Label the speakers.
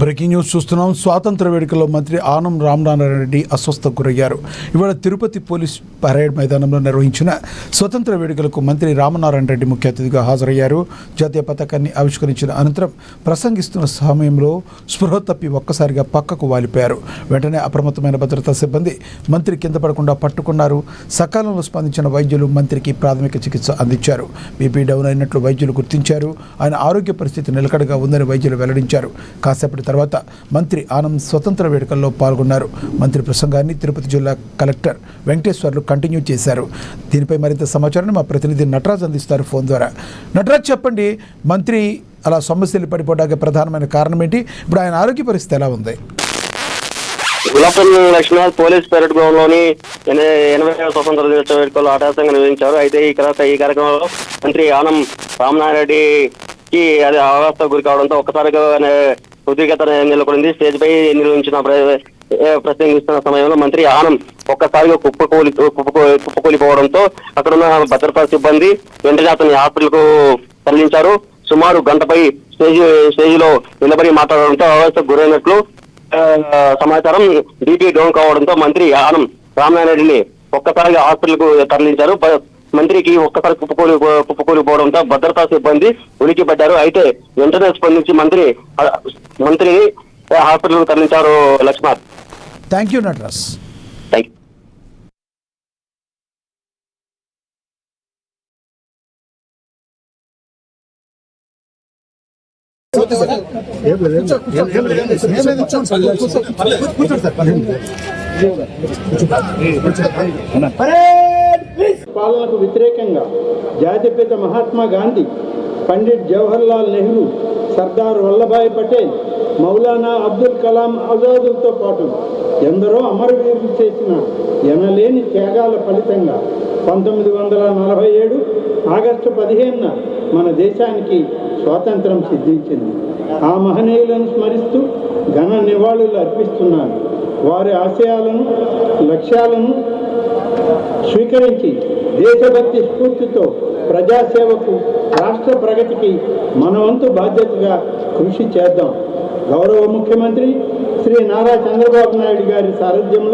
Speaker 1: Breaking news చూస్తున్నాం. స్వాతంత్ర వేడుకల్లో మంత్రి ఆనం రామనారాయణ అస్వస్థకు గురయ్యారు. ఇవాళ తిరుపతి పోలీస్ పరేడ్ మైదానంలో నిర్వహించిన స్వతంత్ర వేడుకలకు మంత్రి రామనారాయణ రెడ్డి ముఖ్య అతిథిగా హాజరయ్యారు. జాతీయ పతాకాన్ని ఆవిష్కరించిన అనంతరం ప్రసంగిస్తున్న సమయంలో స్పృహ తప్పి ఒక్కసారిగా పక్కకు వాలిపోయారు. వెంటనే అప్రమత్తమైన భద్రతా సిబ్బంది మంత్రి కింద పడకుండా పట్టుకున్నారు. సకాలంలో స్పందించిన వైద్యులు మంత్రికి ప్రాథమిక చికిత్స అందించారు. బీపీ డౌన్ అయినట్లు వైద్యులు గుర్తించారు. ఆయన ఆరోగ్య పరిస్థితి నిలకడగా ఉందని వైద్యులు వెల్లడించారు. కాసేపటి తర్వాత మంత్రి ఆనం స్వతంత్ర వేడుకల్లో పాల్గొన్నారు. మంత్రి ప్రసంగాన్ని తిరుపతి జిల్లా కలెక్టర్ వెంకటేశ్వర్లు కంటిన్యూ చేశారు. దీనిపై మరింత సమాచారాన్ని మా ప్రతినిధి నటరాజ్ అందిస్తారు ఫోన్ ద్వారా. నటరాజ్, చెప్పండి, మంత్రి అలా సమస్యలు పడిపోవడానికి ప్రధానమైన కారణం ఏంటి? ఇప్పుడు ఆయన ఆరోగ్య పరిస్థితి ఎలా ఉంది?
Speaker 2: Gulab Lakshminath police parade ground లోని 80వ స్వతంత్ర దినోత్సవ వేడుకలు ఆటంకంగా నిర్వహించారు. అయితే ఈ కార్యక్రమంలో మంత్రి ఆనం రామనారాయణ రెడ్డికి అది అవస్థ గురి కావడంతో ఒక్కసారిగా ఉద్రిక్తత నెలకొంది. స్టేజ్ పై నిర్వహించిన ప్రసంగిస్తున్న సమయంలో మంత్రి ఆనం ఒక్కసారిగా కుప్పకూలిపోవడంతో అక్కడున్న భద్రతా సిబ్బంది వెంటనే అతన్ని హాస్పిటల్ కు తరలించారు. సుమారు గంటపై స్టేజ్ లో నిలబడి మాట్లాడడంతో అవస్థకు గురైనట్లు సమాచారం. బీపీ డౌన్ కావడంతో మంత్రి ఆనం రామనారాయణ రెడ్డిని ఒక్కసారిగా హాస్పిటల్ కు తరలించారు. మంత్రికి ఒక్కసారి కుప్పకూలిపోవడంతో భద్రతా సిబ్బంది ఉనికి పడ్డారు. అయితే వెంటనే స్పందించి మంత్రిని హాస్పిటల్ తరలించారు. Laxman,
Speaker 1: thank you Nataraj.
Speaker 2: Thank you.
Speaker 3: పాలనకు వ్యతిరేకంగా జాతిపిత మహాత్మా గాంధీ, పండిట్ జవహర్లాల్ నెహ్రూ, సర్దార్ వల్లభాయ్ పటేల్, మౌలానా అబ్దుల్ కలాం ఆజాదులతో పాటు ఎందరో అమరవీరులు చేసిన ఎనలేని త్యాగాల ఫలితంగా 1947 ఆగస్టు 15న మన దేశానికి స్వాతంత్రం సిద్ధించింది. ఆ మహనీయులను స్మరిస్తూ ఘన నివాళులు అర్పిస్తున్నాను. వారి ఆశయాలను, లక్ష్యాలను స్వీకరించి దేశభక్తి స్ఫూర్తితో ప్రజాసేవకు, రాష్ట్ర ప్రగతికి మన వంతు బాధ్యతగా కృషి చేద్దాం. గౌరవ ముఖ్యమంత్రి శ్రీ నారా చంద్రబాబు నాయుడు గారి సారథ్యంలో